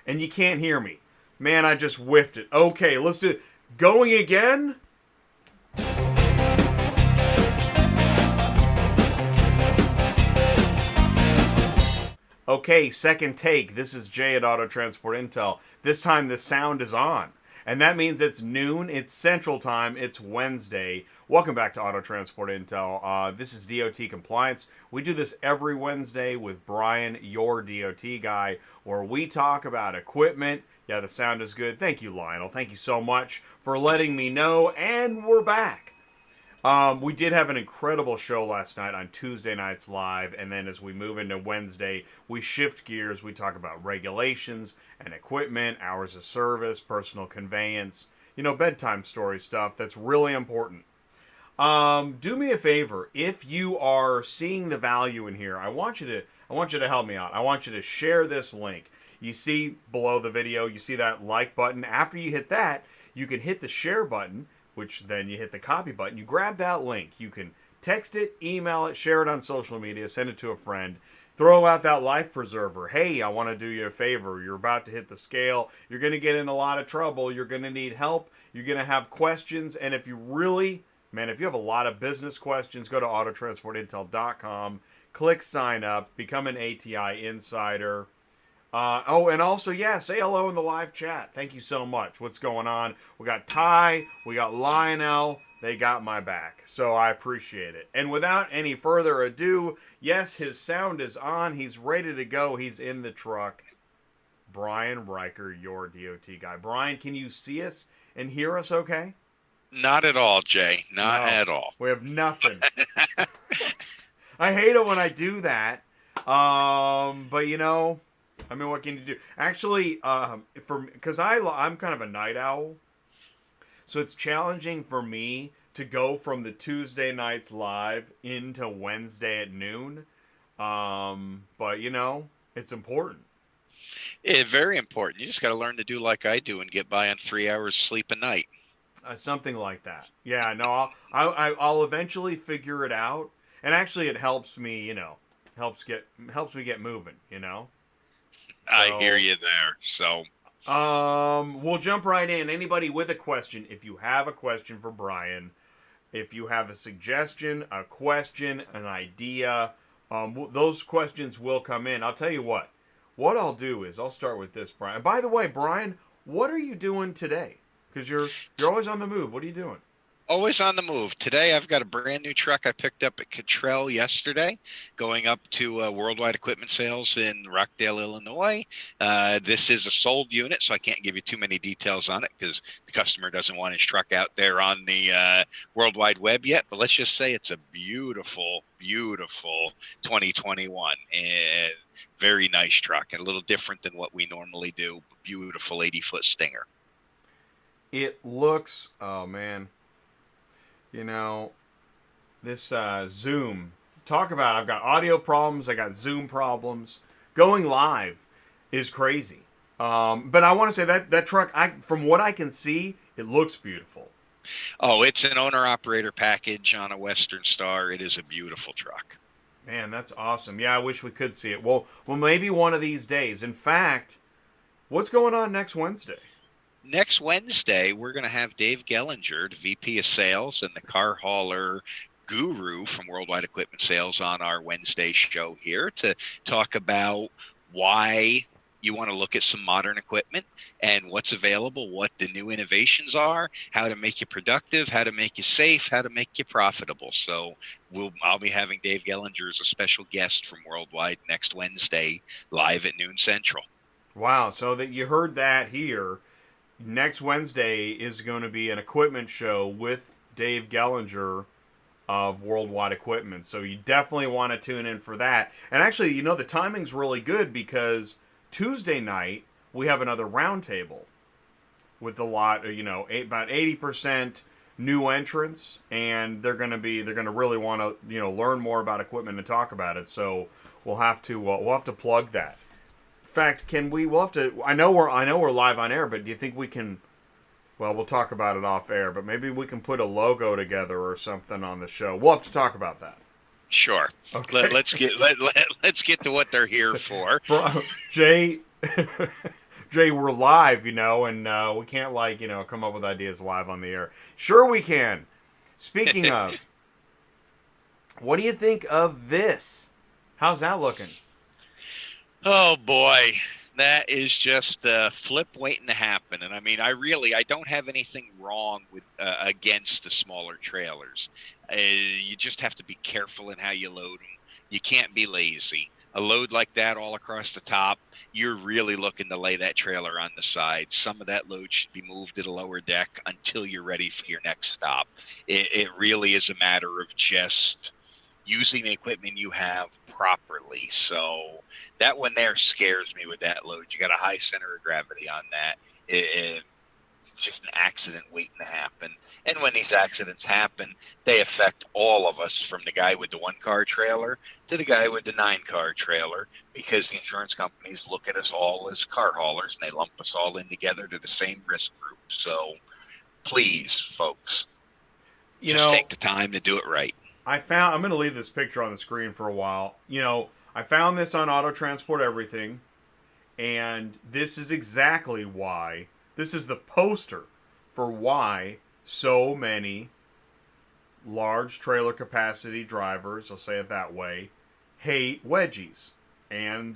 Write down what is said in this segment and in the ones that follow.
and you can't hear me. Man, I just whiffed it. Okay, let's do it. Going again? Okay, second take. This is Jay at Auto Transport Intel. This time the sound is on. And that means it's noon, it's Central Time, it's Wednesday. Welcome back to Auto Transport Intel. This is DOT Compliance. We do this every Wednesday with Brian, your DOT guy, where we talk about equipment. Yeah, the sound is good. Thank you, Lionel. Thank you so much for letting me know. And we're back. We did have an incredible show last night on Tuesday Nights Live, and then as we move into Wednesday, we shift gears. We talk about regulations and equipment, hours of service, personal conveyance, bedtime story stuff that's really important. Do me a favor. If you are seeing the value in here, I want you to help me out. I want you to share this link. You see below the video, you see that like button. After you hit that, you can hit the share button, which then you hit the copy button. You grab that link. You can text it, email it, share it on social media, send it to a friend. Throw out that life preserver. Hey, I want to do you a favor. You're about to hit the scale. You're going to get in a lot of trouble. You're going to need help. You're going to have questions. And if you have a lot of business questions, go to autotransportintel.com, click sign up, become an ATI insider. And also, say hello in the live chat. Thank you so much. What's going on? We got Ty, we got Lionel. They got my back, so I appreciate it. And without any further ado, yes, his sound is on. He's ready to go. He's in the truck. Brian Riker, your DOT guy. Brian, can you see us and hear us okay? Not at all, Jay. Not at all. We have nothing. I hate it when I do that. But what can you do? Actually, because I'm kind of a night owl, so it's challenging for me to go from the Tuesday nights live into Wednesday at noon. But it's important. Yeah, very important. You just got to learn to do like I do and get by on 3 hours sleep a night. Something like that. Yeah, no, I'll eventually figure it out, and actually, it helps me. Helps me get moving. I hear you there. So, we'll jump right in. Anybody with a question, if you have a question for Brian, if you have a suggestion, a question, an idea, those questions will come in. I'll tell you what. What I'll do is I'll start with this, Brian. By the way, Brian, what are you doing today? Because you're always on the move. What are you doing? Always on the move. Today, I've got a brand new truck I picked up at Cottrell yesterday, going up to Worldwide Equipment Sales in Rockdale, Illinois. This is a sold unit, so I can't give you too many details on it because the customer doesn't want his truck out there on the World Wide Web yet. But let's just say it's a beautiful, beautiful 2021 and very nice truck and a little different than what we normally do. Beautiful 80-foot Stinger. It looks, oh man. This Zoom, talk about, I've got audio problems, I got Zoom problems. Going live is crazy. But I want to say that truck, from what I can see, it looks beautiful. Oh, it's an owner-operator package on a Western Star. It is a beautiful truck. Man, that's awesome. Yeah, I wish we could see it. Well, maybe one of these days. In fact, what's going on next Wednesday? Next Wednesday, we're going to have Dave Gellinger, the VP of Sales and the car hauler guru from Worldwide Equipment Sales, on our Wednesday show here to talk about why you want to look at some modern equipment and what's available, what the new innovations are, how to make you productive, how to make you safe, how to make you profitable. So I'll be having Dave Gellinger as a special guest from Worldwide next Wednesday, live at noon Central. Wow, so that you heard that here. Next Wednesday is going to be an equipment show with Dave Gellinger of Worldwide Equipment. So you definitely want to tune in for that. And actually, the timing's really good because Tuesday night we have another roundtable with a lot, about 80% new entrants, and they're going to really want to, learn more about equipment and talk about it. So we'll have to plug that. In fact, we'll have to, I know we're live on air, but do you think we can, well, we'll talk about it off air, but maybe we can put a logo together or something on the show. We'll have to talk about that. Sure. Okay. Let's get to what they're here for. Jay Jay, we're live, and we can't come up with ideas live on the air. Sure, we can. Speaking of, what do you think of this? How's that looking? Oh boy, that is just a flip waiting to happen. And I mean, I don't have anything wrong with against the smaller trailers. You just have to be careful in how you load them. You can't be lazy. A load like that all across the top, you're really looking to lay that trailer on the side. Some of that load should be moved to the lower deck until you're ready for your next stop. It really is a matter of just using the equipment you have properly. So that one there scares me with that load. You got a high center of gravity on that. It's just an accident waiting to happen. And when these accidents happen, they affect all of us, from the guy with the 1-car trailer to the guy with the 9-car trailer, because the insurance companies look at us all as car haulers and they lump us all in together to the same risk group. So please, folks, take the time to do it right. I'm going to leave this picture on the screen for a while. I found this on Auto Transport Everything, and this is exactly why. This is the poster for why so many large trailer capacity drivers, I'll say it that way, hate wedgies and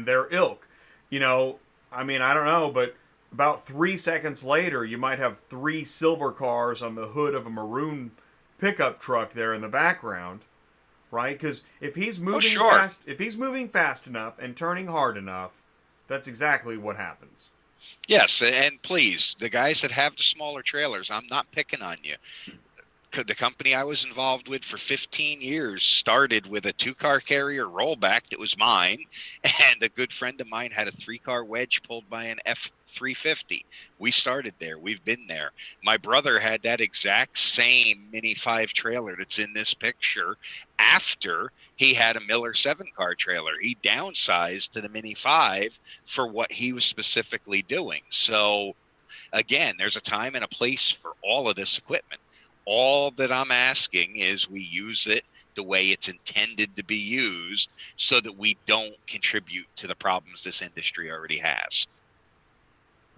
their ilk. I don't know, but about 3 seconds later, you might have 3 silver cars on the hood of a maroon pickup truck there in the background, right? Because if he's moving fast enough and turning hard enough, that's exactly what happens. Yes, and please, the guys that have the smaller trailers, I'm not picking on you. The company I was involved with for 15 years started with a 2-car carrier rollback that was mine, and a good friend of mine had a 3-car wedge pulled by an F350. We started there. We've been there. My brother had that exact same Mini 5 trailer that's in this picture after he had a Miller 7-car trailer. He downsized to the Mini 5 for what he was specifically doing. So again, there's a time and a place for all of this equipment. All that I'm asking is we use it the way it's intended to be used, so that we don't contribute to the problems this industry already has.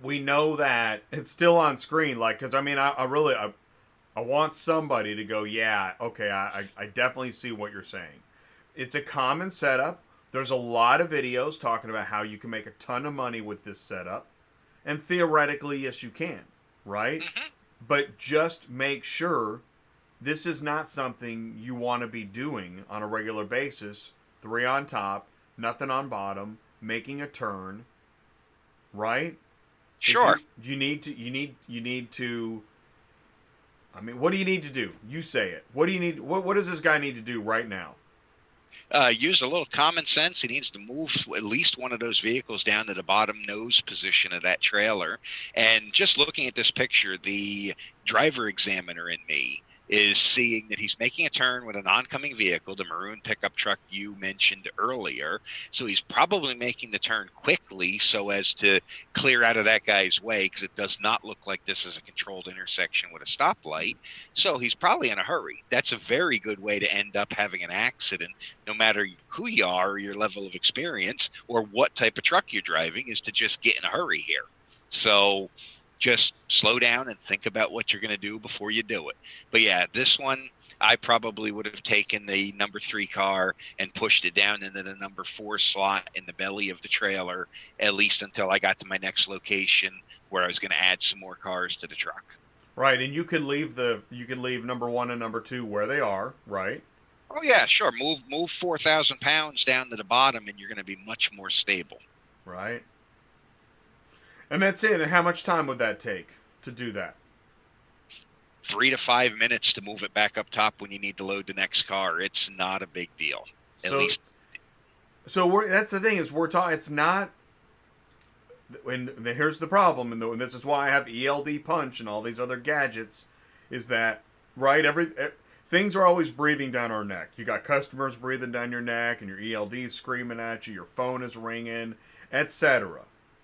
We know that it's still on screen, because I want somebody to go, yeah, okay, I definitely see what you're saying. It's a common setup. There's a lot of videos talking about how you can make a ton of money with this setup, and theoretically, yes, you can, right? Mm-hmm. But just make sure this is not something you want to be doing on a regular basis. 3 on top, nothing on bottom, making a turn, right? Sure. You need to. I mean, what do you need to do? You say it. What do you need? What does this guy need to do right now? Use a little common sense. He needs to move at least one of those vehicles down to the bottom nose position of that trailer. And just looking at this picture, the driver examiner in me is seeing that he's making a turn with an oncoming vehicle, the maroon pickup truck you mentioned earlier. So he's probably making the turn quickly so as to clear out of that guy's way, because it does not look like this is a controlled intersection with a stoplight. So he's probably in a hurry. That's a very good way to end up having an accident, no matter who you are or your level of experience or what type of truck you're driving, is to just get in a hurry here. So just slow down and think about what you're going to do before you do it. But yeah, this one, I probably would have taken the number 3 car and pushed it down into the number 4 slot in the belly of the trailer, at least until I got to my next location where I was going to add some more cars to the truck. Right, and you can leave number 1 and number 2 where they are, right? Oh yeah, sure. Move 4,000 pounds down to the bottom, and you're going to be much more stable. Right. And that's it. And how much time would that take to do that? 3 to 5 minutes to move it back up top when you need to load the next car. It's not a big deal. At least. So that's the thing, is we're talking. It's not. And here's the problem, and this is why I have ELD punch and all these other gadgets, is that right? Things are always breathing down our neck. You got customers breathing down your neck, and your ELD's screaming at you. Your phone is ringing, etc.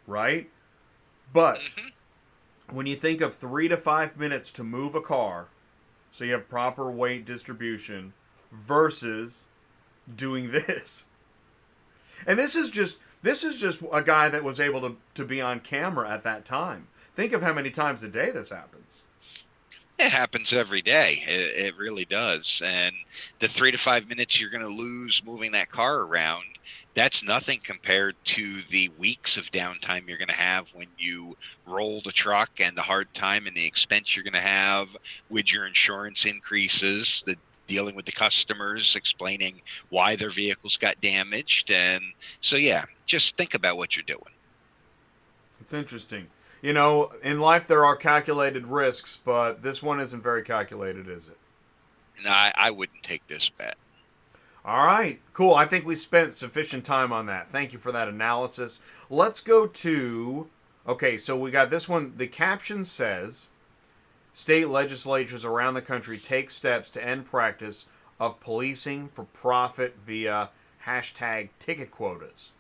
Right? But when you think of 3 to 5 minutes to move a car, so you have proper weight distribution, versus doing this. And this is just, This is just a guy that was able to be on camera at that time. Think of how many times a day this happens. It happens every day. It really does. And the 3 to 5 minutes you're going to lose moving that car around, that's nothing compared to the weeks of downtime you're going to have when you roll the truck, and the hard time and the expense you're going to have with your insurance increases, the dealing with the customers, explaining why their vehicles got damaged. And so, yeah, just think about what you're doing. It's interesting. You know, in life there are calculated risks, but this one isn't very calculated, is it? And I wouldn't take this bet. All right, cool. I think we spent sufficient time on that. Thank you for that analysis. Let's go to. Okay, so we got this one. The caption says state legislatures around the country take steps to end practice of policing for profit via hashtag ticket quotas.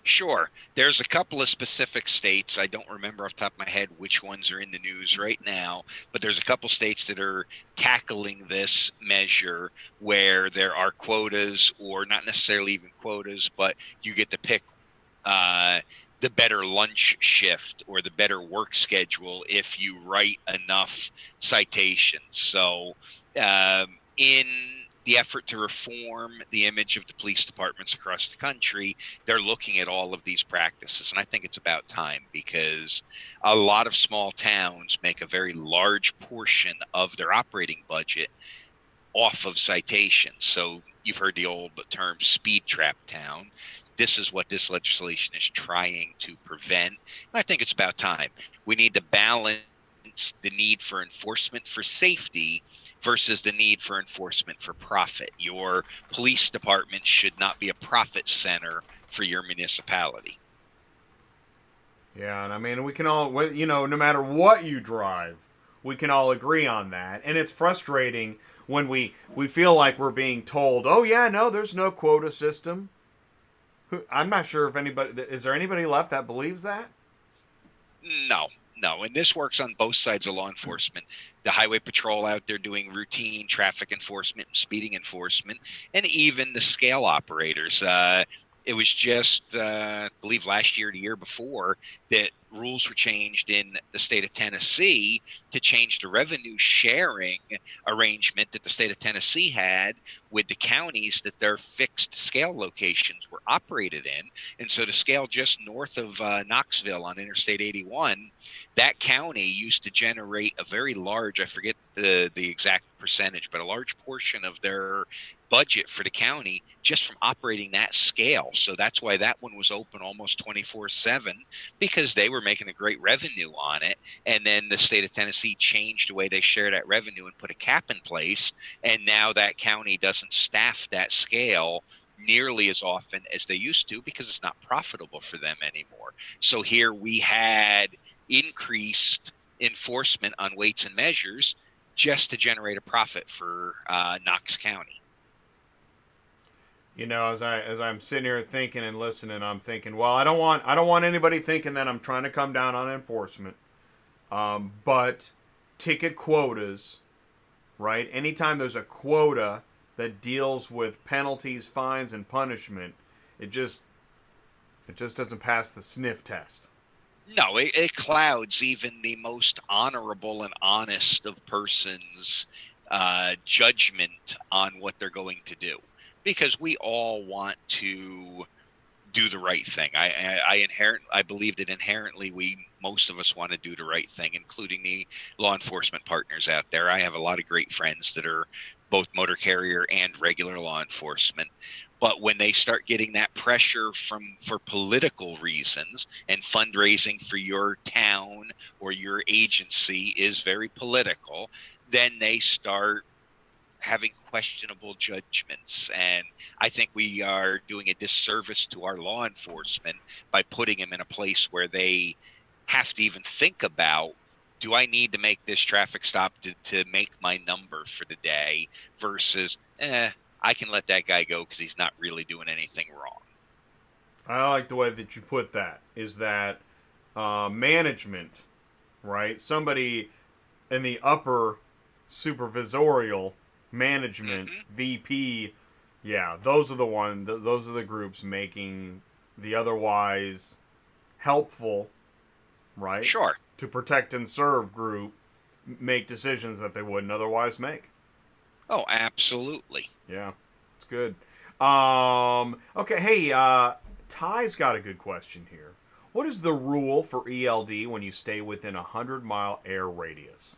Sure. There's a couple of specific states. I don't remember off the top of my head which ones are in the news right now, but there's a couple states that are tackling this measure where there are quotas, or not necessarily even quotas, but you get to pick the better lunch shift or the better work schedule if you write enough citations. So in the effort to reform the image of the police departments across the country, they're looking at all of these practices. And I think it's about time, because a lot of small towns make a very large portion of their operating budget off of citations. So you've heard the old term speed trap town. This is what this legislation is trying to prevent. And I think it's about time. We need to balance the need for enforcement for safety versus the need for enforcement for profit. Your police department should not be a profit center for your municipality. Yeah, and I mean, we can all, you know, no matter what you drive, we can all agree on that. And it's frustrating when we feel like we're being told, oh, yeah, no, there's no quota system. I'm not sure if anybody, is there anybody left that believes that? No, and this works on both sides of law enforcement. The highway patrol out there doing routine traffic enforcement and speeding enforcement, and even the scale operators. It was just, I believe last year, the year before, that rules were changed in the state of Tennessee to change the revenue sharing arrangement that the state of Tennessee had with the counties that their fixed scale locations were operated in. And so the scale just north of Knoxville on Interstate 81, that county used to generate a very large, I forget the exact percentage, but a large portion of their budget for the county just from operating that scale. So that's why that one was open almost 24/7, because they were making a great revenue on it. And then the state of Tennessee changed the way they share that revenue and put a cap in place. And now that county doesn't staff that scale nearly as often as they used to, because it's not profitable for them anymore. So here we had increased enforcement on weights and measures just to generate a profit for Knox County. You know, as I'm sitting here thinking and listening, I'm thinking, well, I don't want anybody thinking that I'm trying to come down on enforcement. But ticket quotas, right? Anytime there's a quota that deals with penalties, fines, and punishment, it just doesn't pass the sniff test. No, it clouds even the most honorable and honest of persons' judgment on what they're going to do, because we all want to do the right thing. I believe that inherently most of us want to do the right thing, including the law enforcement partners out there. I have a lot of great friends that are both motor carrier and regular law enforcement. But when they start getting that pressure for political reasons, and fundraising for your town or your agency is very political, then they start having questionable judgments. And I think we are doing a disservice to our law enforcement by putting them in a place where they have to even think about, do I need to make this traffic stop to make my number for the day, versus, I can let that guy go because he's not really doing anything wrong. I like the way that you put that. Is that management, right? Somebody in the upper supervisorial management, VP, Yeah, those are those are the groups making the otherwise helpful, right, Sure. to protect and serve group make decisions that they wouldn't otherwise make. Oh, absolutely. Yeah, it's good. Okay, hey, Ty's got a good question here. What is the rule for ELD when you stay within a 100-mile air radius?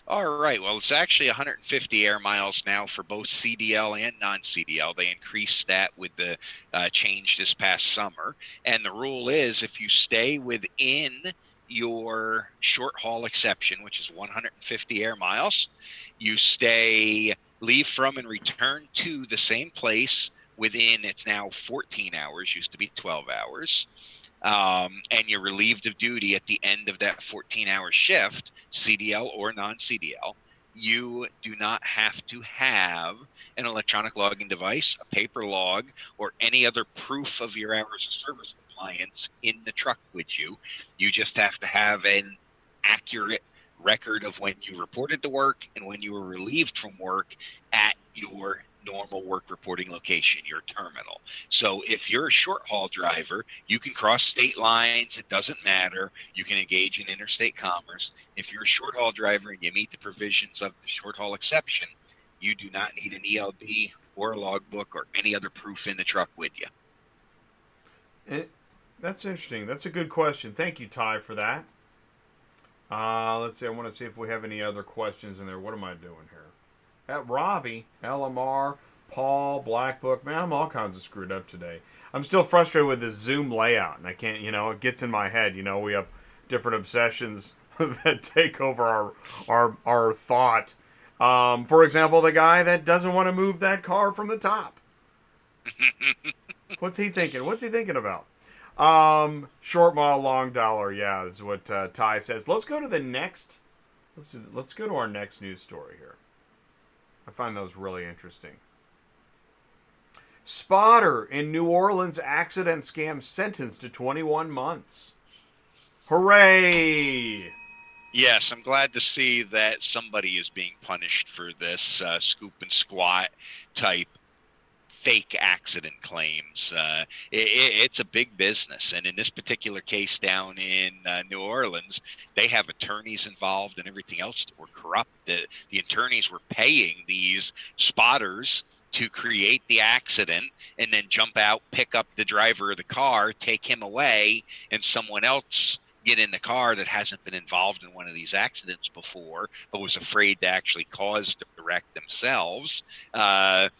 All right. Well, it's actually 150 air miles now for both CDL and non-CDL. They increased that with the change this past summer. And the rule is if you stay within your short haul exception, which is 150 air miles, you leave from and return to the same place within, it's now 14 hours, used to be 12 hours. And you're relieved of duty at the end of that 14-hour shift, CDL or non-CDL, you do not have to have an electronic logging device, a paper log, or any other proof of your hours of service compliance in the truck with you. You just have to have an accurate record of when you reported to work and when you were relieved from work at your normal work reporting location, your terminal. So if you're a short haul driver, you can cross state lines. It doesn't matter. You can engage in interstate commerce. If you're a short haul driver and you meet the provisions of the short haul exception, you do not need an ELD or a logbook or any other proof in the truck with you. That's interesting. That's a good question. Thank you, Ty, for that. Let's see. I want to see if we have any other questions in there. What am I doing here? At Robbie, LMR, Paul, Black Book. Man, I'm all kinds of screwed up today. I'm still frustrated with this Zoom layout, and I can't, it gets in my head. We have different obsessions that take over our thought. For example, the guy that doesn't want to move that car from the top. What's he thinking? What's he thinking about? Short mile, long dollar. Yeah, is what Ty says. Let's go to the next. Let's go to our next news story here. I find those really interesting. Spotter in New Orleans accident scam sentenced to 21 months. Hooray! Yes, I'm glad to see that somebody is being punished for this scoop and squat type fake accident claims. It's a big business. And in this particular case down in New Orleans, they have attorneys involved and everything else that were corrupt. The attorneys were paying these spotters to create the accident and then jump out, pick up the driver of the car, take him away, and someone else get in the car that hasn't been involved in one of these accidents before, but was afraid to actually cause the wreck themselves. And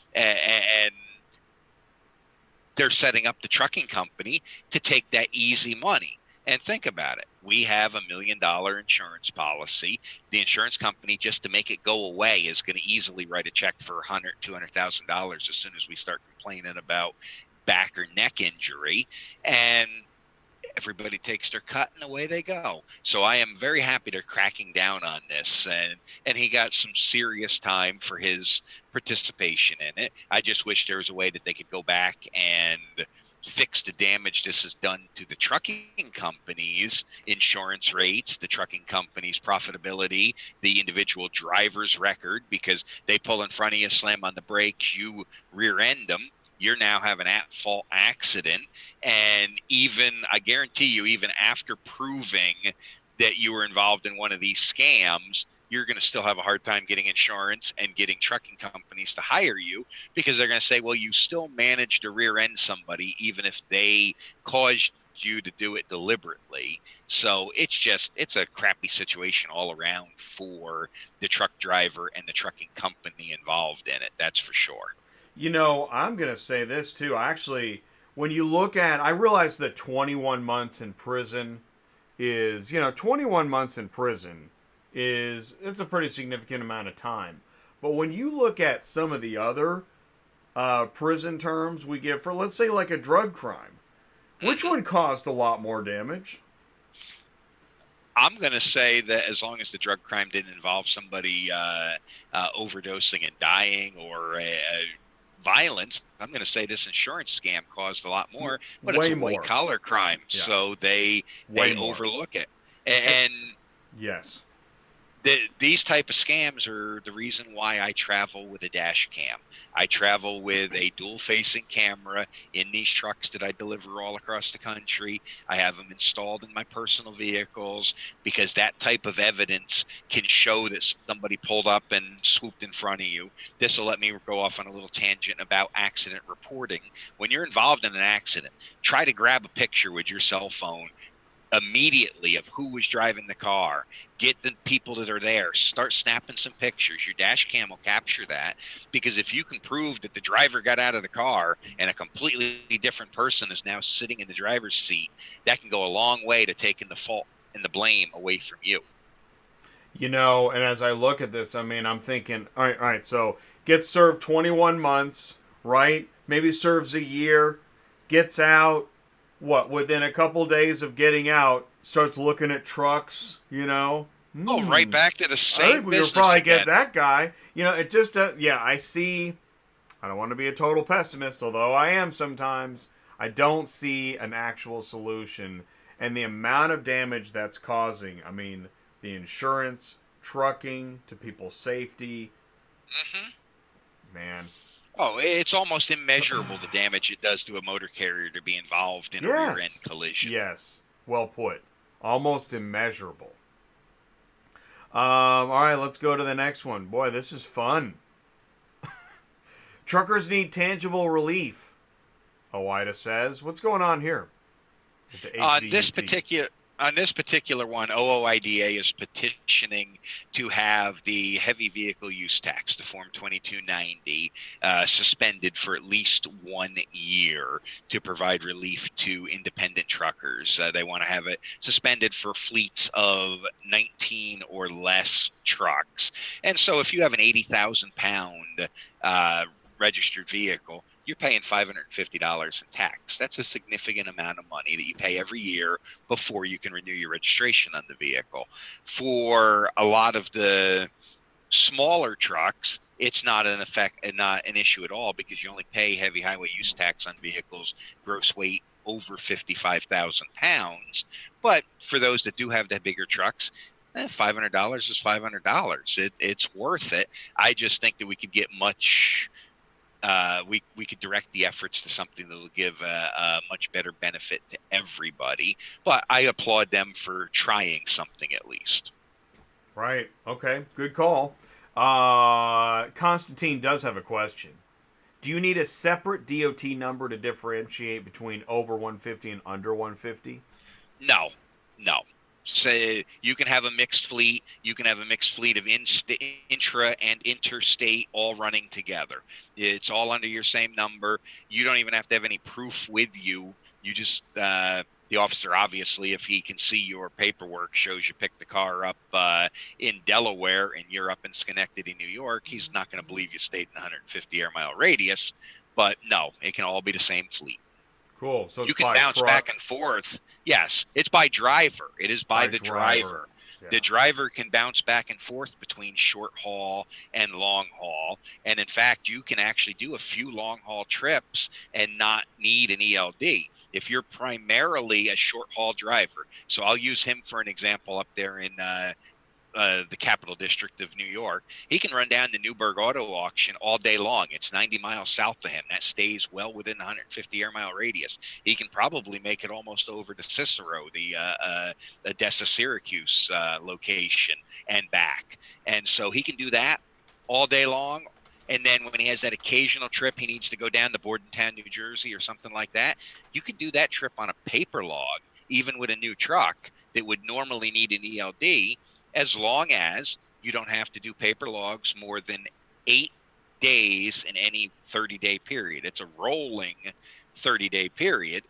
they're setting up the trucking company to take that easy money. And think about it. We have $1 million insurance policy. The insurance company, just to make it go away, is going to easily write a check for $100,000, $200,000 as soon as we start complaining about back or neck injury. And everybody takes their cut and away they go. So I am very happy they're cracking down on this, and he got some serious time for his participation in it. I just wish there was a way that they could go back and fix the damage this has done to the trucking companies' insurance rates, the trucking companies' profitability, the individual driver's record, because they pull in front of you, slam on the brakes, you rear end them. You're now having an at-fault accident. And I guarantee you, even after proving that you were involved in one of these scams, you're going to still have a hard time getting insurance and getting trucking companies to hire you, because they're going to say, well, you still managed to rear end somebody, even if they caused you to do it deliberately. So it's a crappy situation all around for the truck driver and the trucking company involved in it. That's for sure. I'm going to say this too. Actually, when you look at, I realize that 21 months in prison is, 21 months in prison it's a pretty significant amount of time. But when you look at some of the other prison terms we give for, let's say, like a drug crime, which one caused a lot more damage? I'm going to say that as long as the drug crime didn't involve somebody overdosing and dying or violence, I'm going to say this insurance scam caused a lot more, but it's a white collar crime, yeah. So they overlook it. And yes, These type of scams are the reason why I travel with a dash cam. I travel with a dual facing camera in these trucks that I deliver all across the country. I have them installed in my personal vehicles because that type of evidence can show that somebody pulled up and swooped in front of you. This will let me go off on a little tangent about accident reporting. When you're involved in an accident, try to grab a picture with your cell phone immediately of who was driving the car. Get the people that are there, start snapping some pictures. Your dash cam will capture that, because if you can prove that the driver got out of the car and a completely different person is now sitting in the driver's seat, that can go a long way to taking the fault and the blame away from you. You know, and as I look at this, I mean, I'm thinking, all right, so gets served 21 months, right? Maybe serves a year, gets out, what, within a couple days of getting out, starts looking at trucks, you know? Oh, right back to the I think same we could business probably again. get that guy. You know, it just, yeah, I see, I don't want to be a total pessimist, although I am sometimes. I don't see an actual solution. And the amount of damage that's causing, I mean, the insurance, trucking, to people's safety, Hmm. man. Oh, it's almost immeasurable the damage it does to a motor carrier to be involved in a rear end Yes. collision. Yes. Well put. Almost immeasurable. All right, let's go to the next one. Boy, this is fun. Truckers need tangible relief, OOIDA says. What's going on here with the On this HVUT? particular one, OOIDA is petitioning to have the heavy vehicle use tax, the Form 2290, suspended for at least 1 year to provide relief to independent truckers. They want to have it suspended for fleets of 19 or less trucks. And so if you have an 80,000 pound registered vehicle, you're paying $550 in tax. That's a significant amount of money that you pay every year before you can renew your registration on the vehicle. For a lot of the smaller trucks, it's not not an issue at all, because you only pay heavy highway use tax on vehicles gross weight over 55,000 pounds. But for those that do have the bigger trucks, $500 is $500. It's worth it. I just think that we could get much we could direct the efforts to something that will give a much better benefit to everybody. But I applaud them for trying something at least. Right. Okay. Good call. Constantine does have a question. Do you need a separate DOT number to differentiate between over 150 and under 150? No, no. Say you can have a mixed fleet. You can have a mixed fleet of intra and interstate all running together. It's all under your same number. You don't even have to have any proof with you. You just the officer, obviously, if he can see your paperwork, shows you picked the car up in Delaware and you're up in Schenectady, New York. He's not going to believe you stayed in a 150 air mile radius. But no, it can all be the same fleet. Cool. So You it's can by bounce back truck, and forth. Yes, it's by driver. It is by by the driver. driver. Yeah. The driver can bounce back and forth between short haul and long haul. And in fact, you can actually do a few long haul trips and not need an ELD. If you're primarily a short haul driver, so I'll use him for an example up there in the capital district of New York. He can run down the Newburgh Auto Auction all day long. It's 90 miles south of him. That stays well within the 150 air mile radius. He can probably make it almost over to Cicero, the Odessa Syracuse location, and back. And so he can do that all day long. And then when he has that occasional trip, he needs to go down to Bordentown, New Jersey or something like that. You could do that trip on a paper log, even with a new truck that would normally need an ELD, as long as you don't have to do paper logs more than 8 days in any 30-day period. It's a rolling 30-day period.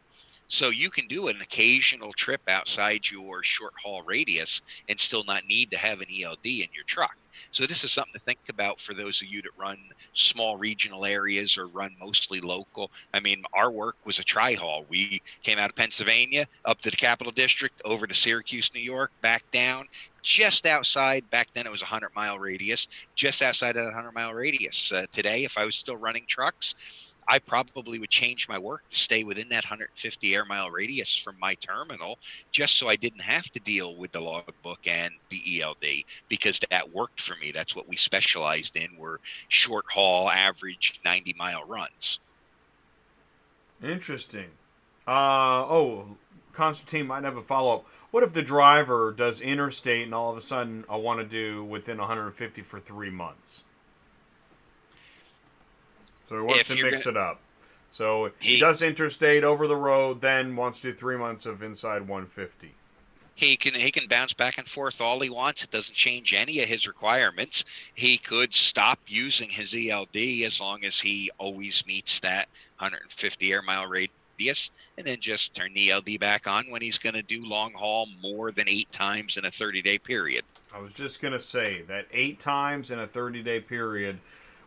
So you can do an occasional trip outside your short haul radius and still not need to have an ELD in your truck. So this is something to think about for those of you that run small regional areas or run mostly local. I mean, our work was a tri-haul. We came out of Pennsylvania, up to the Capital District, over to Syracuse, New York, back down, just outside. Back then it was a 100-mile radius, just outside of that 100-mile radius. Today, if I was still running trucks, I probably would change my work to stay within that 150 air mile radius from my terminal, just so I didn't have to deal with the logbook and the ELD, because that worked for me. That's what we specialized in, were short haul, average 90-mile runs. Interesting. Constantine might have a follow up. What if the driver does interstate and all of a sudden I want to do within 150 for 3 months? So he wants If to you're mix gonna, it up. So he he does interstate over the road, then wants to do 3 months of inside 150. he can bounce back and forth all he wants. It doesn't change any of his requirements. He could stop using his ELD as long as he always meets that 150 air mile radius, and then just turn the ELD back on when he's going to do long haul more than 8 times in a 30-day period. I was just going to say that 8 times in a 30-day period.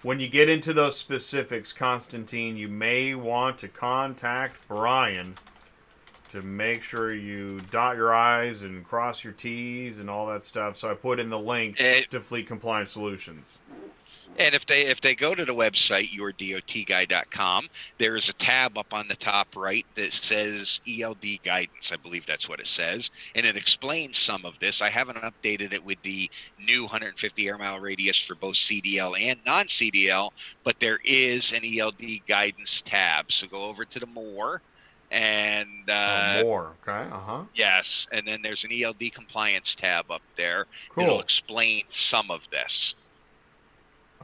When you get into those specifics, Constantine, you may want to contact Brian to make sure you dot your I's and cross your T's and all that stuff. So I put in the link It, to Fleet Compliance Solutions. And if they go to the website YourDOTGuy.com, there is a tab up on the top right that says ELD guidance. I believe that's what it says, and it explains some of this. I haven't updated it with the new 150 air mile radius for both CDL and non-CDL, but there is an ELD guidance tab. So go over to the more, and More. Okay. yes, and then there's an ELD compliance tab up there that'll Cool. explain some of this.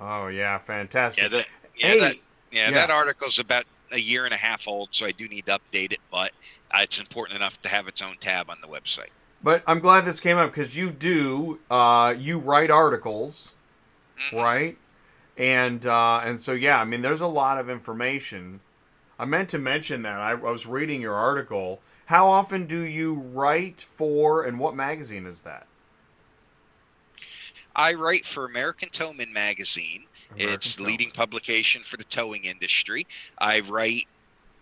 Oh, yeah. Yeah, Fantastic. that yeah that Hey, yeah yeah. that article's about a year and a half old, so I do need to update it, but it's important enough to have its own tab on the website. But I'm glad this came up because you write articles, Hmm. right? And so, yeah, I mean, there's a lot of information. I meant to mention that. I was reading your article. How often do you write for, and what magazine is that? I write for American Towman Magazine. American It's leading Towman. publication for the towing industry. I write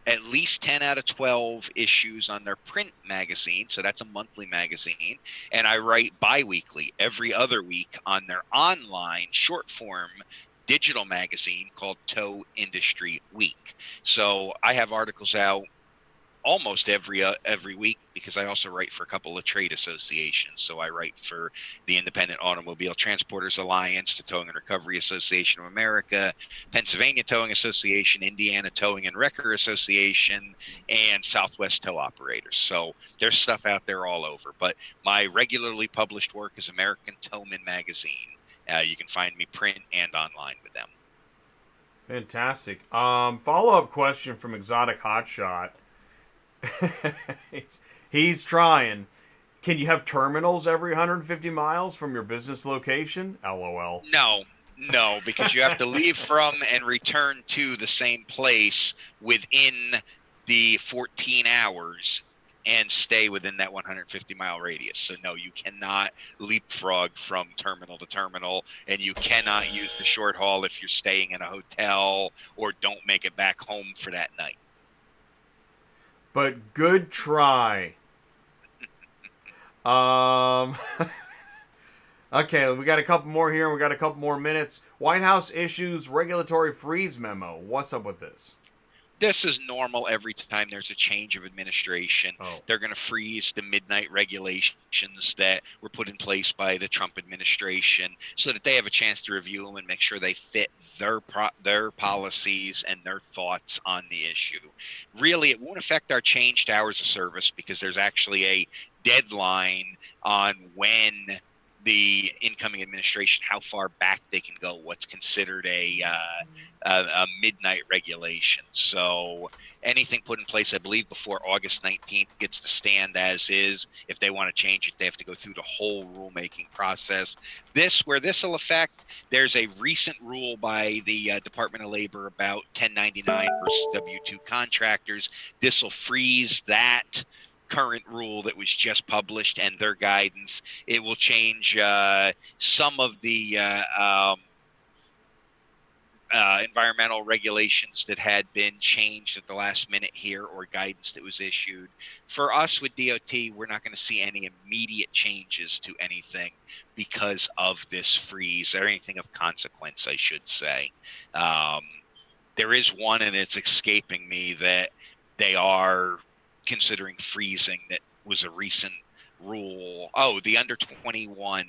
at least 10 out of 12 issues on their print magazine, so that's a monthly magazine, and I write biweekly, every other week, on their online short form digital magazine called Tow Industry Week. So I have articles out almost every week, because I also write for a couple of trade associations. So I write for the Independent Automobile Transporters Alliance, the Towing and Recovery Association of America, Pennsylvania Towing Association, Indiana Towing and Wrecker Association, and Southwest Tow Operators. So there's stuff out there all over. But my regularly published work is American Towman Magazine. You can find me print and online with them. Fantastic. Follow up question from Exotic Hotshot. he's trying. Can you have terminals every 150 miles from your business location? LOL. No, no, because you have to leave from and return to the same place within the 14 hours and stay within that 150-mile radius. So no, you cannot leapfrog from terminal to terminal, and you cannot use the short haul if you're staying in a hotel or don't make it back home for that night. But good try. Um, okay, we got a couple more here. We got a couple more minutes. White House issues regulatory freeze memo. What's up with this? This is normal every time there's a change of administration. Oh, They're going to freeze the midnight regulations that were put in place by the Trump administration, so that they have a chance to review them and make sure they fit their policies and their thoughts on the issue. Really, it won't affect our changed hours of service, because there's actually a deadline on when the incoming administration, how far back they can go, what's considered a midnight regulation. So anything put in place, I believe, before August 19th gets to stand as is. If they want to change it, they have to go through the whole rulemaking process. Where this will affect, there's a recent rule by the Department of Labor about 1099 versus W-2 contractors. This will freeze that current rule that was just published and their guidance. It will change some of the environmental regulations that had been changed at the last minute here, or guidance that was issued. For us with DOT, we're not going to see any immediate changes to anything because of this freeze, or anything of consequence, I should say. There is one, and it's escaping me, that they are considering freezing. That was a recent rule. Oh, the under 21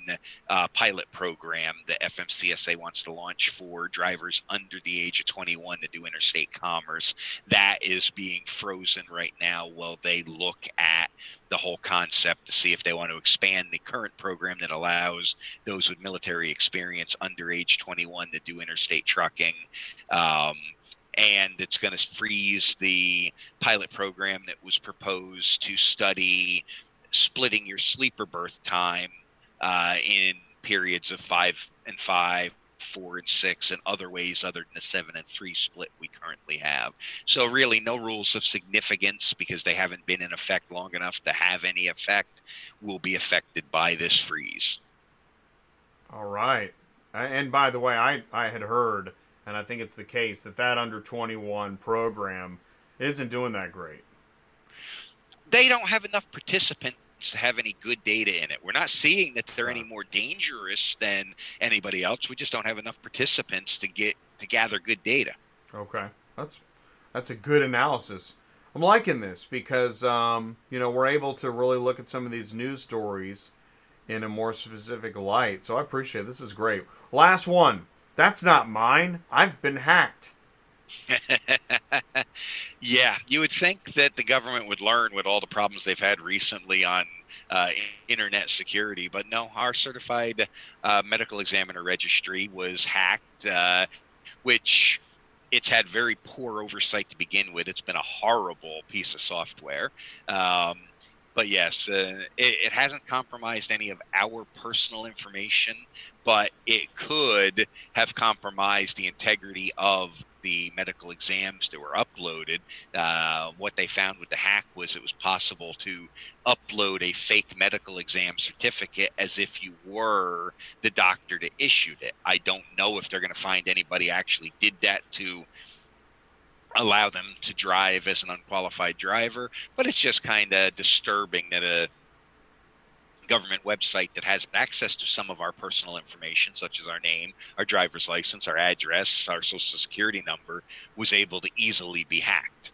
pilot program that FMCSA wants to launch for drivers under the age of 21 to do interstate commerce. That is being frozen right now while they look at the whole concept to see if they want to expand the current program that allows those with military experience under age 21 to do interstate trucking. And it's going to freeze the pilot program that was proposed to study splitting your sleeper berth time in periods of 5 and 5, 4 and 6, and other ways other than the 7 and 3 split we currently have. So really no rules of significance, because they haven't been in effect long enough to have any effect, will be affected by this freeze. All right. And by the way, I had heard, and I think it's the case, that under 21 program isn't doing that great. They don't have enough participants to have any good data in it. We're not seeing that they're any more dangerous than anybody else. We just don't have enough participants to gather good data. Okay. That's a good analysis. I'm liking this because we're able to really look at some of these news stories in a more specific light. So I appreciate it. This is great. Last one. That's not mine. I've been hacked. Yeah, you would think that the government would learn with all the problems they've had recently on internet security, but no, our certified medical examiner registry was hacked, which it's had very poor oversight to begin with. It's been a horrible piece of software. But yes, it hasn't compromised any of our personal information, but it could have compromised the integrity of the medical exams that were uploaded. What they found with the hack was it was possible to upload a fake medical exam certificate as if you were the doctor that issued it. I don't know if they're going to find anybody actually did that to allow them to drive as an unqualified driver, but it's just kind of disturbing that a government website that has access to some of our personal information, such as our name, our driver's license, our address, our social security number, was able to easily be hacked.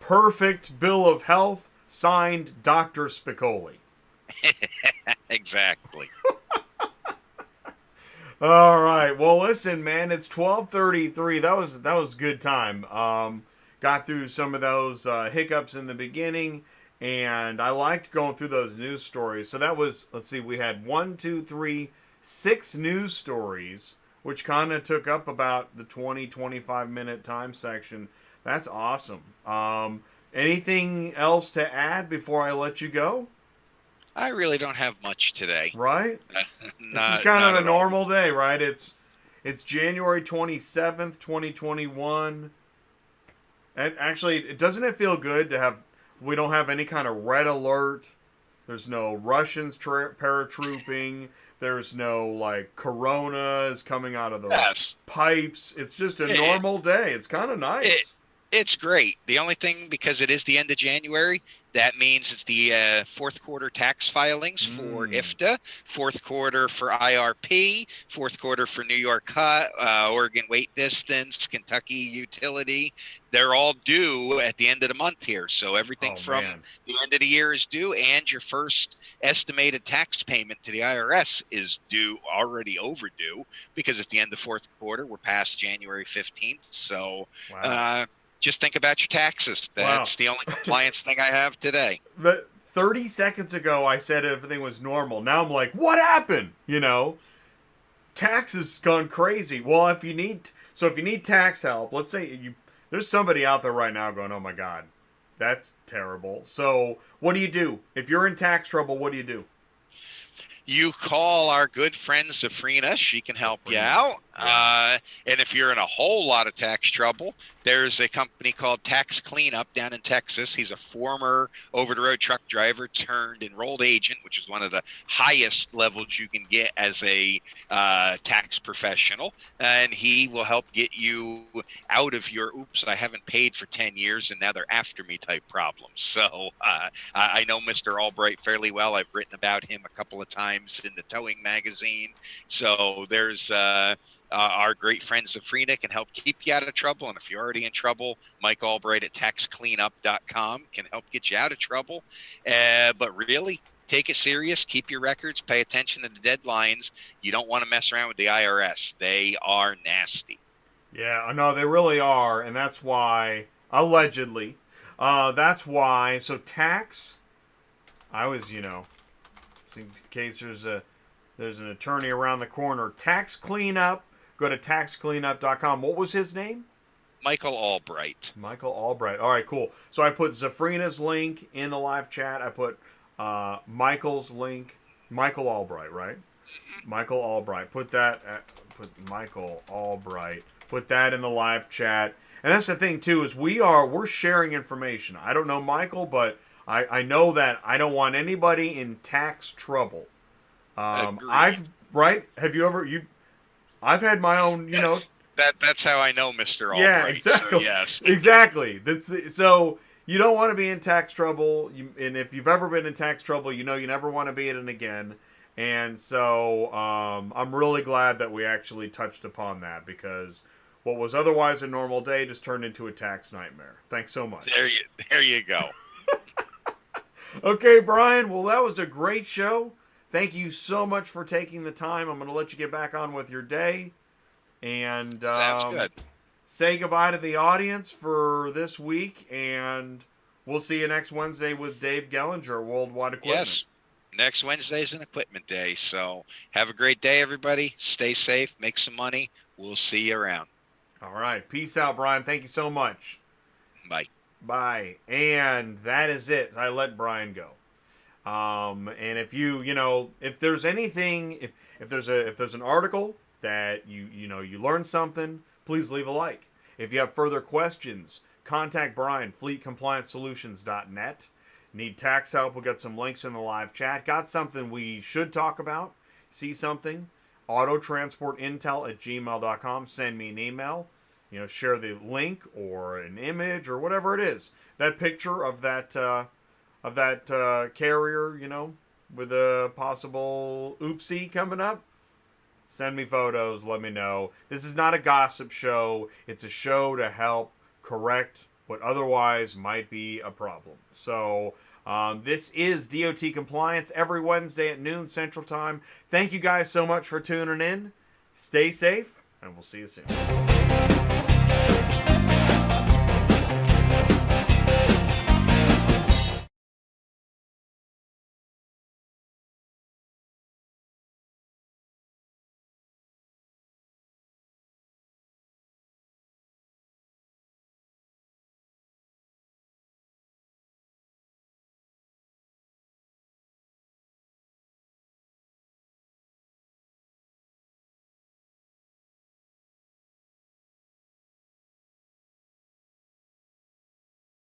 Perfect bill of health, signed Dr. Spicoli. Exactly. All right. Well, listen, man. It's 12:33. That was good time. Got through some of those hiccups in the beginning, and I liked going through those news stories. So that was, let's see, we had 6 news stories, which kind of took up about the 25 minute time section. That's awesome. Anything else to add before I let you go? I really don't have much today. Right? It's just kind of a normal day, right? It's January 27th, 2021. And actually, doesn't it feel good to have, we don't have any kind of red alert. There's no Russians paratrooping. There's no, like, corona is coming out of the pipes. It's just a normal day. It's kind of nice. It's great. The only thing, because it is the end of January, that means it's the fourth quarter tax filings for IFTA, fourth quarter for IRP, fourth quarter for New York HUT, Oregon Weight Distance, Kentucky Utility. They're all due at the end of the month here. So everything from the end of the year is due, and your first estimated tax payment to the IRS is due, already overdue, because it's the end of fourth quarter. We're past January 15th. So just think about your taxes. That's the only compliance thing I have today. But 30 seconds ago, I said everything was normal. Now I'm like, what happened? Taxes gone crazy. Well, if you need tax help, let's say there's somebody out there right now going, oh my God, that's terrible. So what do? If you're in tax trouble, what do you do? You call our good friend Safrina. She can help you out. And if you're in a whole lot of tax trouble, there's a company called Tax Cleanup down in Texas. He's a former over-the-road truck driver turned enrolled agent, which is one of the highest levels you can get as a tax professional. And he will help get you out of your, oops, I haven't paid for 10 years and now they're after me type problems. So I know Mr. Albright fairly well. I've written about him a couple of times in the Towing magazine. So there's Our great friend Zafrina can help keep you out of trouble. And if you're already in trouble, Mike Albright at taxcleanup.com can help get you out of trouble. But really, take it serious. Keep your records. Pay attention to the deadlines. You don't want to mess around with the IRS. They are nasty. Yeah, no, they really are. And that's why, allegedly, that's why, so tax, I was, in case there's an attorney around the corner, tax cleanup, go to taxcleanup.com. What was his name? Michael Albright. Michael Albright. All right, cool. So I put Zafrina's link in the live chat. I put Michael's link. Michael Albright, right? Michael Albright. Put Michael Albright. Put that in the live chat. And that's the thing too, is we're sharing information. I don't know Michael, but I know that I don't want anybody in tax trouble. Have you ever I've had my own, That's how I know Mr. Albright. Yeah, exactly. So yes. Exactly. So you don't want to be in tax trouble, and if you've ever been in tax trouble, you never want to be in it again. And so I'm really glad that we actually touched upon that, because what was otherwise a normal day just turned into a tax nightmare. Thanks so much. There you go. Okay, Brian. Well, that was a great show. Thank you so much for taking the time. I'm going to let you get back on with your day. And Sounds good. Say goodbye to the audience for this week. And we'll see you next Wednesday with Dave Gellinger, Worldwide Equipment. Yes. Next Wednesday is an equipment day. So have a great day, everybody. Stay safe. Make some money. We'll see you around. All right. Peace out, Brian. Thank you so much. Bye. Bye. And that is it. I let Brian go. And if if there's anything, if there's an article that you learn something, please leave a like. If you have further questions, contact Brian, fleetcompliancesolutions.net. Need tax help? We'll get some links in the live chat. Got something we should talk about? See something? autotransportintel@gmail.com. Send me an email. Share the link or an image or whatever it is. That picture of that carrier, with a possible oopsie coming up. Send me photos. Let me know. This is not a gossip show. It's a show to help correct what otherwise might be a problem. So this is DOT Compliance every Wednesday at noon Central Time. Thank you guys so much for tuning in. Stay safe, and we'll see you soon.